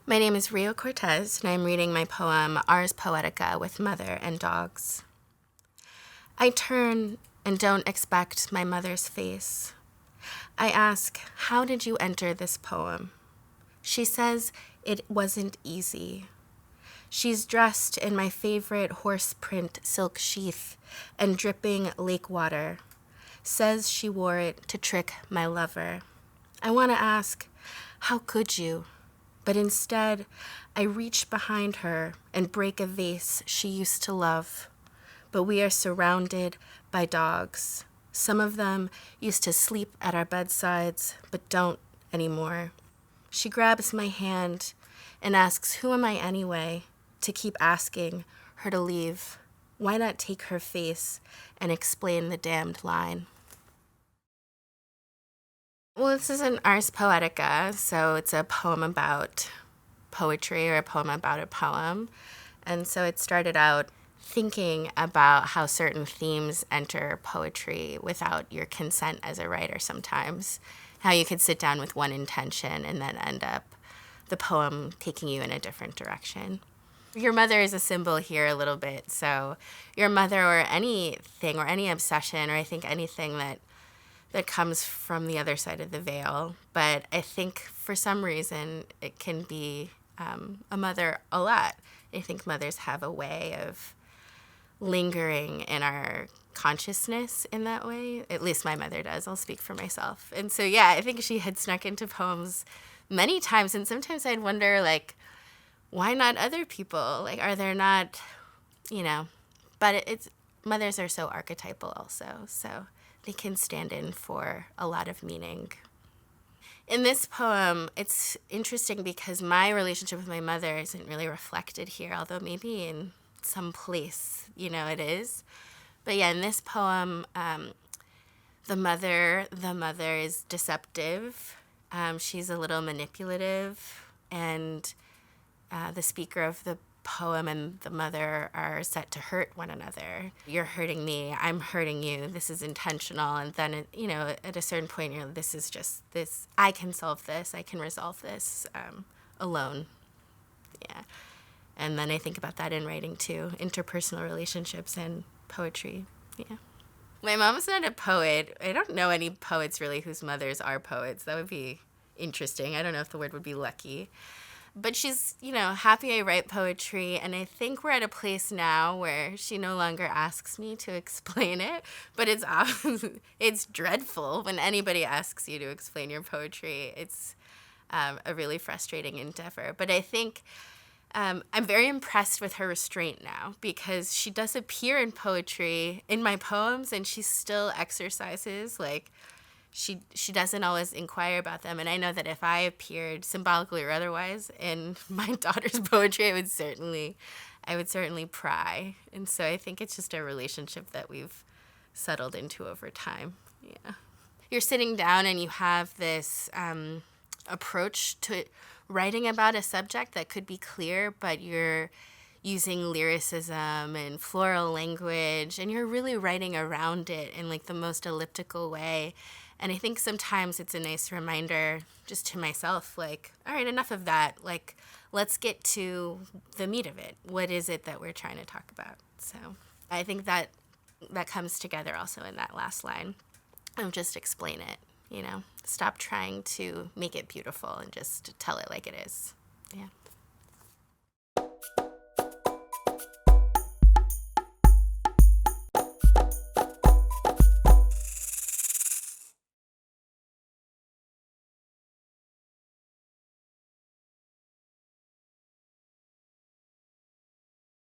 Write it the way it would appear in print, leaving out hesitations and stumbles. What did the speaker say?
My name is Rio Cortez, and I'm reading my poem Ars Poetica with Mother and Dogs. I turn and don't expect my mother's face. I ask, how did you enter this poem? She says it wasn't easy. She's dressed in my favorite horse print silk sheath and dripping lake water. Says she wore it to trick my lover. I want to ask, how could you? But instead, I reach behind her and break a vase she used to love. But we are surrounded by dogs. Some of them used to sleep at our bedsides, but don't anymore. She grabs my hand and asks, who am I anyway, to keep asking her to leave? Why not take her face and explain the damned line? Well, this is an Ars Poetica, so it's a poem about poetry or a poem about a poem. And so it started out thinking about how certain themes enter poetry without your consent as a writer sometimes. How you could sit down with one intention and then end up the poem taking you in a different direction. Your mother is a symbol here a little bit. So your mother or anything or any obsession or I think anything that comes from the other side of the veil. But I think for some reason it can be a mother a lot. I think mothers have a way of lingering in our consciousness in that way. At least my mother does. I'll speak for myself. And so, yeah, I think she had snuck into poems many times. And sometimes I'd wonder, like, why not other people? Like, are there not, but it's mothers are so archetypal also. So they can stand in for a lot of meaning. In this poem, it's interesting because my relationship with my mother isn't really reflected here, although maybe in some place, it is. But yeah, in this poem, the mother is deceptive. She's a little manipulative, and the speaker of the poem and the mother are set to hurt one another. You're hurting me, I'm hurting you, this is intentional. And then, at a certain point, this is just this, I can solve this, I can resolve this alone. Yeah. And then I think about that in writing too, interpersonal relationships and poetry. Yeah. My mom's not a poet. I don't know any poets really whose mothers are poets. That would be interesting. I don't know if the word would be lucky. But she's, happy I write poetry, and I think we're at a place now where she no longer asks me to explain it, but it's dreadful when anybody asks you to explain your poetry. It's a really frustrating endeavor. But I think I'm very impressed with her restraint now because she does appear in poetry, in my poems, and she still exercises, like, she doesn't always inquire about them. And I know that if I appeared symbolically or otherwise in my daughter's poetry, I would certainly pry. And so I think it's just a relationship that we've settled into over time. Yeah. You're sitting down and you have this approach to writing about a subject that could be clear, but you're using lyricism and floral language, and you're really writing around it in like the most elliptical way. And I think sometimes it's a nice reminder just to myself, like, all right, enough of that. Like, let's get to the meat of it. What is it that we're trying to talk about? So I think that comes together also in that last line of just explain it, Stop trying to make it beautiful and just tell it like it is. Yeah.